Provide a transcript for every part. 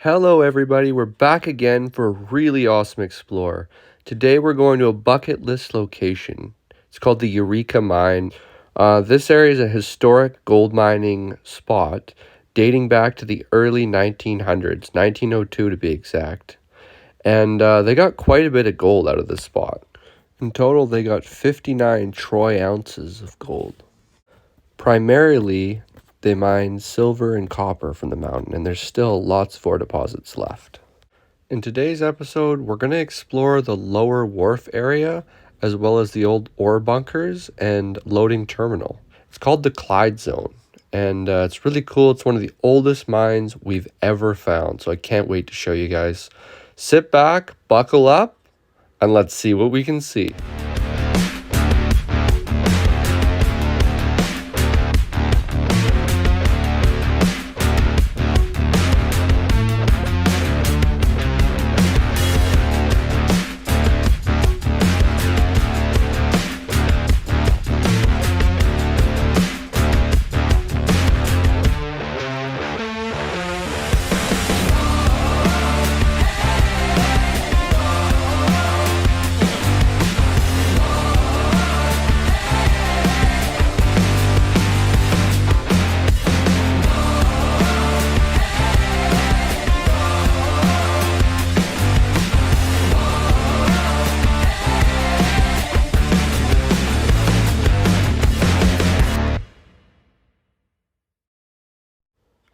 Hello everybody, we're back again for a really awesome explore. Today we're going to a bucket list location. It's called the Eureka Mine. This area is a historic gold mining spot dating back to the early 1900s, 1902 to be exact. And they got quite a bit of gold out of this spot. In total, they got 59 troy ounces of gold. Primarily, they mine silver and copper from the mountain, and there's still lots of ore deposits left. In today's episode, we're going to explore the lower wharf area, as well as the old ore bunkers and loading terminal. It's called the Clyde Zone, and it's really cool. It's one of the oldest mines we've ever found, so I can't wait to show you guys. Sit back, buckle up, and let's see what we can see.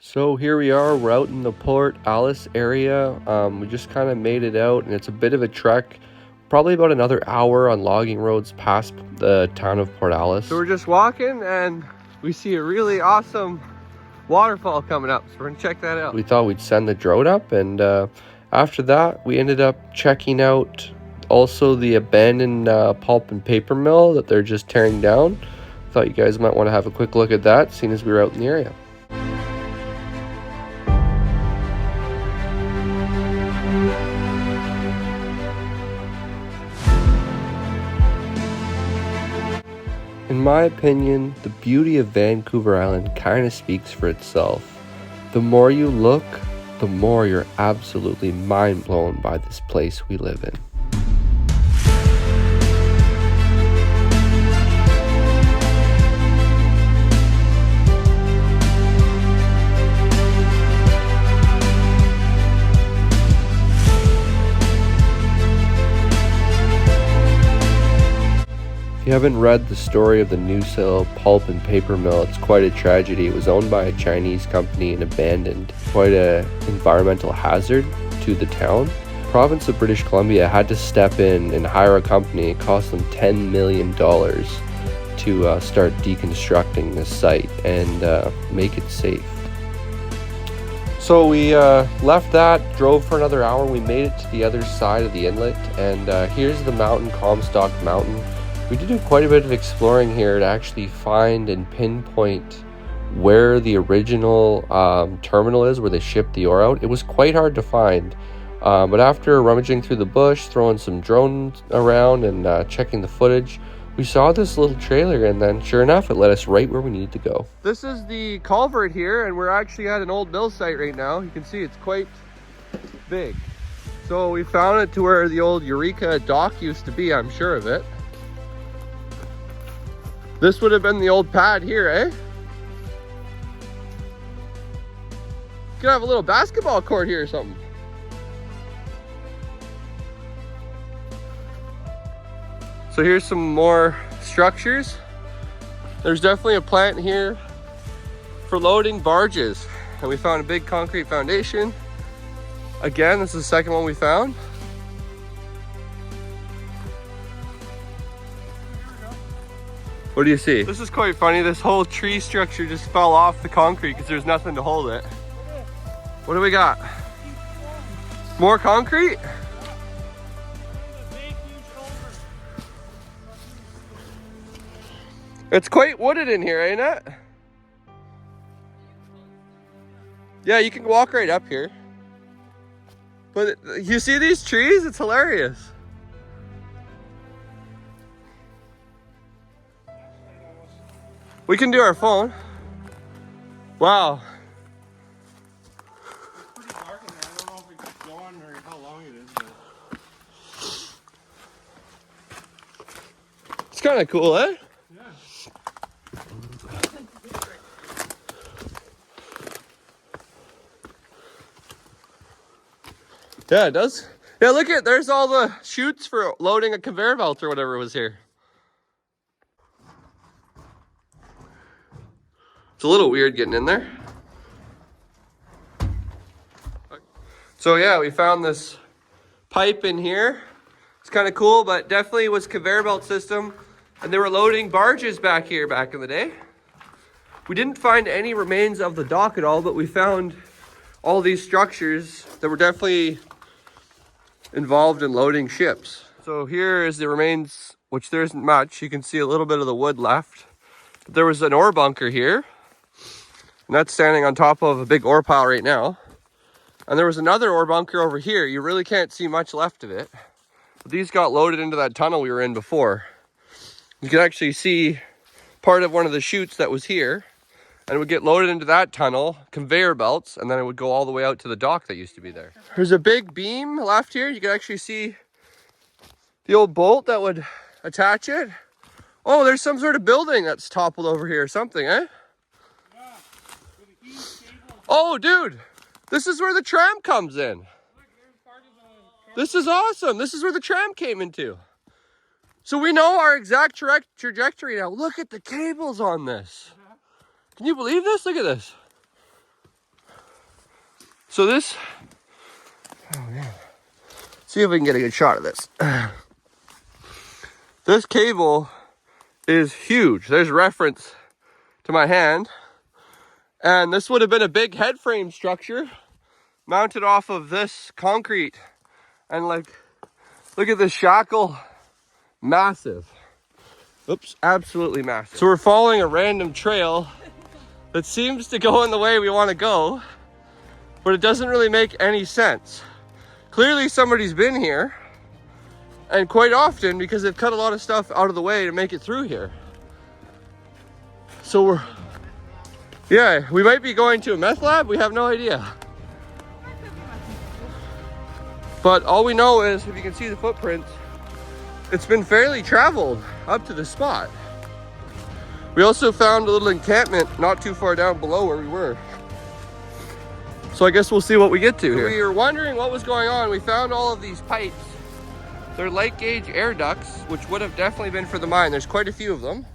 So here we are, we're out in the Port Alice area. We just kind of made it out, and it's a bit of a trek, probably about another hour on logging roads past the town of Port Alice. So we're just walking and we see a really awesome waterfall coming up, so we're gonna check that out. We thought we'd send the drone up, and after that we ended up checking out also the abandoned pulp and paper mill that they're just tearing down. Thought you guys might want to have a quick look at that, seeing as we were out in the area. In my opinion, the beauty of Vancouver Island kind of speaks for itself. The more you look, the more you're absolutely mind blown by this place we live in. If you haven't read the story of the New Sale pulp and paper mill, it's quite a tragedy. It was owned by a Chinese company and abandoned. Quite an environmental hazard to the town. The province of British Columbia had to step in and hire a company. It cost them $10 million to start deconstructing this site and make it safe. So we left that, drove for another hour. We made it to the other side of the inlet, and here's the mountain, Comstock Mountain. We did do quite a bit of exploring here to actually find and pinpoint where the original terminal is, where they shipped the ore out. It was quite hard to find, but after rummaging through the bush, throwing some drones around and checking the footage, we saw this little trailer, and then sure enough, it led us right where we needed to go. This is the culvert here, and we're actually at an old mill site right now. You can see it's quite big. So we found it to where the old Eureka dock used to be, I'm sure of it. This would have been the old pad here, eh? Could have a little basketball court here or something. So here's some more structures. There's definitely a plant here for loading barges. And we found a big concrete foundation. Again, this is the second one we found. What do you see? This is quite funny. This whole tree structure just fell off the concrete because there's nothing to hold it. What do we got? More concrete? It's quite wooded in here, ain't it? Yeah, you can walk right up here. But you see these trees? It's hilarious. We can do our phone. Wow. It's pretty dark in there. kind of cool, eh? Yeah, it does. Yeah, look at, there's all the chutes for loading a conveyor belt or whatever was here. It's a little weird getting in there. So yeah, we found this pipe in here. It's kind of cool, but definitely was conveyor belt system. And they were loading barges back here back in the day. We didn't find any remains of the dock at all, but we found all these structures that were definitely involved in loading ships. So here is the remains, which there isn't much. You can see a little bit of the wood left. There was an ore bunker here, and that's standing on top of a big ore pile right now. And there was another ore bunker over here. You really can't see much left of it. But these got loaded into that tunnel we were in before. You can actually see part of one of the chutes that was here, and it would get loaded into that tunnel, conveyor belts, and then it would go all the way out to the dock that used to be there. There's a big beam left here. You can actually see the old bolt that would attach it. Oh, there's some sort of building that's toppled over here or something, eh? Yeah, with a huge cable. Oh, dude, this is where the tram comes in. Look, there's part of the truck. This is awesome. This is where the tram came into. So we know our exact trajectory now. Look at the cables on this. Can you believe this? Look at this. So this, oh man. See if we can get a good shot of this. This cable is huge. There's reference to my hand. And this would have been a big head frame structure mounted off of this concrete. And like, look at this shackle. Massive. Oops, absolutely massive. So we're following a random trail that seems to go in the way we want to go, but it doesn't really make any sense. Clearly somebody's been here, and quite often, because they've cut a lot of stuff out of the way to make it through here. So we might be going to a meth lab, we have no idea. But all we know is, if you can see the footprints, it's been fairly traveled up to the spot. We also found a little encampment not too far down below where we were. So I guess we'll see what we get to here. We were wondering what was going on. We found all of these pipes. They're light gauge air ducts, which would have definitely been for the mine. There's quite a few of them.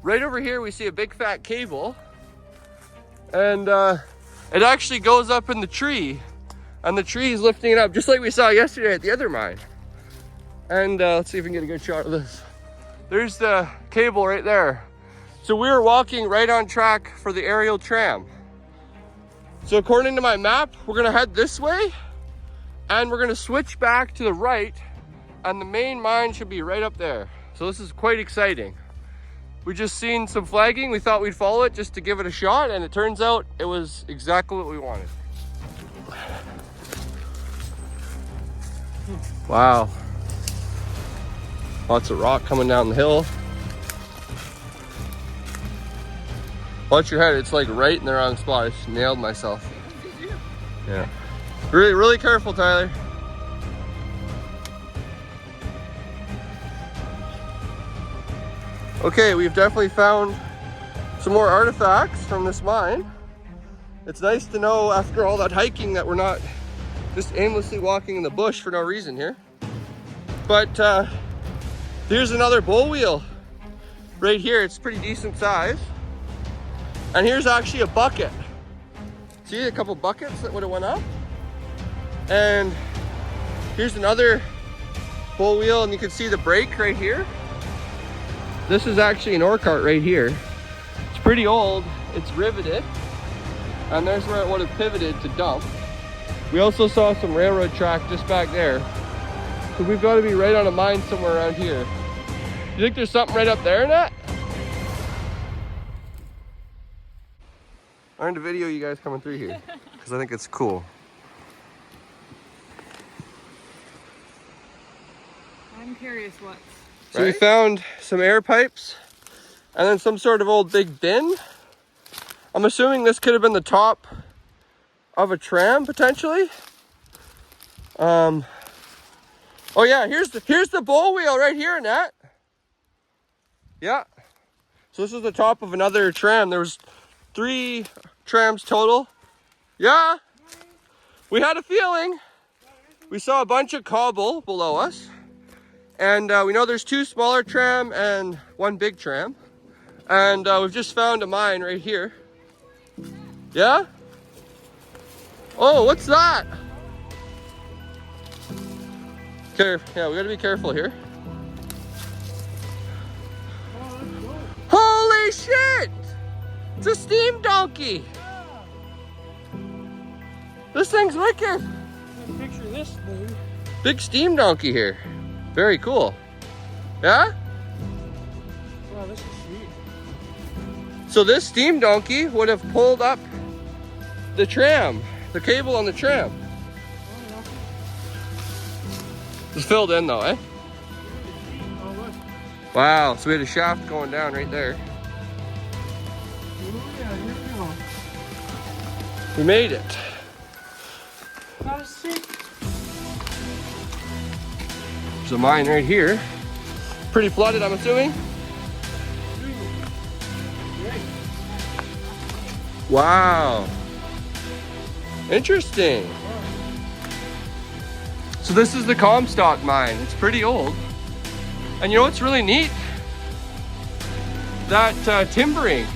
Right over here we see a big fat cable. And it actually goes up in the tree. And the tree is lifting it up, just like we saw yesterday at the other mine. And let's see if we can get a good shot of this. There's the cable right there. So we were walking right on track for the aerial tram. So according to my map, we're gonna head this way and we're gonna switch back to the right, and the main mine should be right up there. So this is quite exciting. We just seen some flagging. We thought we'd follow it just to give it a shot, and it turns out it was exactly what we wanted. Wow. Lots of rock coming down the hill. Watch your head, it's like right in the wrong spot. I just nailed myself. Yeah. Really careful, Tyler. Okay, we've definitely found some more artifacts from this mine. It's nice to know after all that hiking that we're not just aimlessly walking in the bush for no reason here. But here's another bowl wheel right here. It's pretty decent size. And here's actually a bucket. See a couple buckets that would have went up. And here's another bowl wheel, and you can see the brake right here. This is actually an ore cart right here. It's pretty old, it's riveted. And there's where it would have pivoted to dump. We also saw some railroad track just back there. So we've got to be right on a mine somewhere around here. You think there's something right up there, Nat? I wanted to video you guys coming through here because I think it's cool. I'm curious what. So we found some air pipes and then some sort of old big bin. I'm assuming this could have been the top of a tram potentially. Oh yeah, here's the bowl wheel right here, Nat. Yeah. So this is the top of another tram. There was 3 trams total. Yeah. We had a feeling. We saw a bunch of cobble below us. And we know there's 2 smaller tram and 1 big tram. And we've just found a mine right here. Yeah? Oh, what's that? Okay, yeah, we gotta be careful here. Holy shit! It's a steam donkey! This thing's wicked! Picture this thing. Big steam donkey here. Very cool. Yeah? Wow, this is sweet. So this steam donkey would have pulled up the tram, the cable on the tram. It's filled in though, eh? Oh, look. Wow, so we had a shaft going down right there. Oh, yeah, here we go. We made it. That was sick. There's a mine right here. Pretty flooded, I'm assuming. Wow. Interesting. So this is the Comstock mine. It's pretty old. And you know what's really neat? That timbering.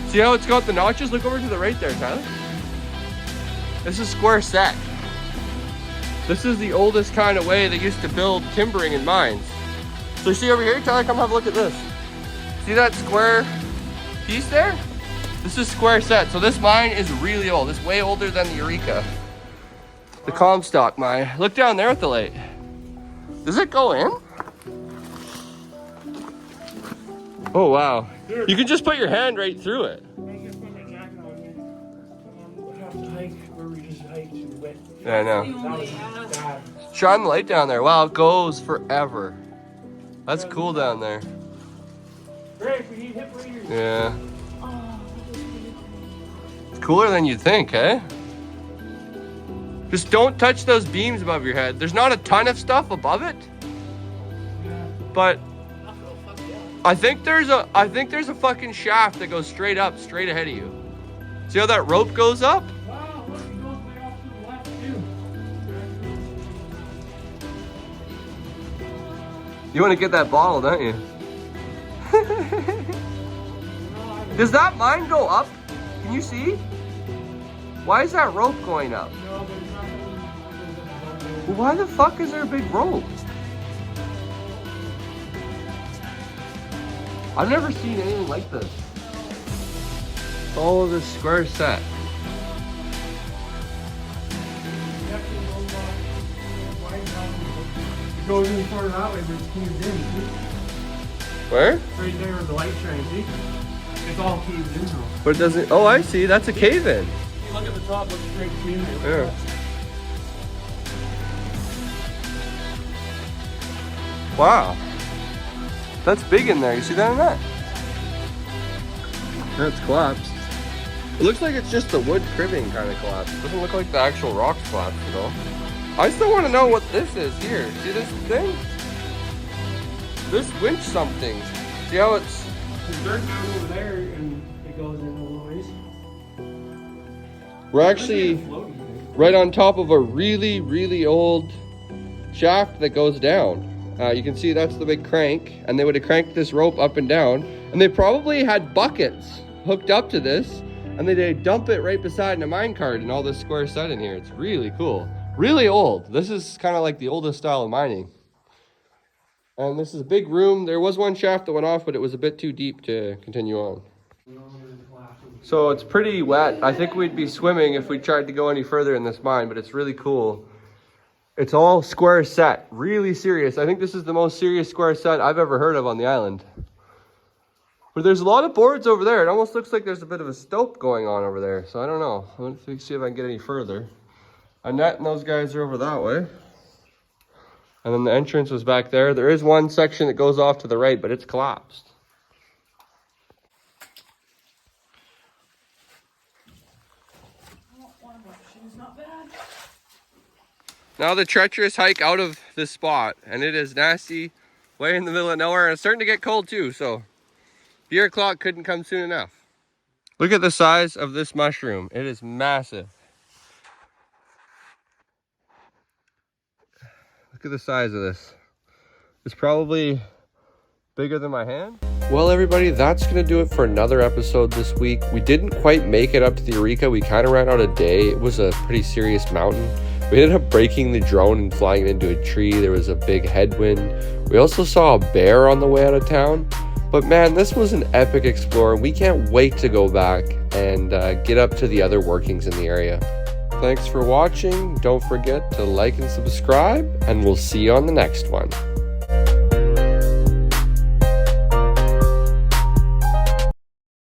See how it's got the notches? Look over to the right there, Tyler. This is square set. This is the oldest kind of way they used to build timbering in mines. So you see over here, Tyler, come have a look at this. See that square piece there? This is square set. So this mine is really old. It's way older than the Eureka. The Comstock mine. Look down there at the light. Does it go in? Oh, wow. You can just put your hand right through it. I just put my jacket on here. We'll have to hike where we just hiked and went. Yeah, I know. That was bad. Shine the light down there. Wow, it goes forever. That's cool down there. Great, we need hip waders. Yeah. It's cooler than you'd think, eh? Just don't touch those beams above your head. There's not a ton of stuff above it, but I think there's a fucking shaft that goes straight up, straight ahead of you. See how that rope goes up? Wow, look, it goes way off to the left too. You want to get that bottle, don't you? Does that mine go up? Can you see? Why is that rope going up? No, there's nothing. Well, why the fuck is there a big rope? I've never seen anything like this. All of this square set. It goes in further that way, but it's caved in. See? Where? Right there where the light shines, see? It's all caved in now. But it doesn't. Oh, I see. That's a cave in. You look at the top, looks straight clean there. Yeah. Wow. That's big in there. You see that in that? That's collapsed. It looks like it's just the wood cribbing kind of collapsed. It doesn't look like the actual rocks collapsed at all. I still want to know what this is here. See this thing? This winch something. See how it's... There's dirt down over there and it goes in a little ways. We're actually right on top of a really, really old shaft that goes down. You can see that's the big crank, and they would have cranked this rope up and down, and they probably had buckets hooked up to this, and they'd dump it right beside a mine cart and all this square set in here. It's really cool. Really old. This is kind of like the oldest style of mining. And this is a big room. There was one shaft that went off, but it was a bit too deep to continue on. So it's pretty wet. I think we'd be swimming if we tried to go any further in this mine, but it's really cool. It's all square set, really serious. I think this is the most serious square set I've ever heard of on the island. But there's a lot of boards over there. It almost looks like there's a bit of a stope going on over there. So I don't know. Let's see if I can get any further. Annette and those guys are over that way. And then the entrance was back there. There is one section that goes off to the right, but it's collapsed. Now the treacherous hike out of this spot, and it is nasty way in the middle of nowhere, and it's starting to get cold too, so beer o'clock couldn't come soon enough. Look at the size of this mushroom. It is massive. Look at the size of this. It's probably bigger than my hand. Well, everybody, that's going to do it for another episode this week. We didn't quite make it up to the Eureka. We kind of ran out of day. It was a pretty serious mountain. We ended up breaking the drone and flying it into a tree. There was a big headwind. We also saw a bear on the way out of town. But man, this was an epic explore. We can't wait to go back and get up to the other workings in the area. Thanks for watching. Don't forget to like and subscribe, and we'll see you on the next one.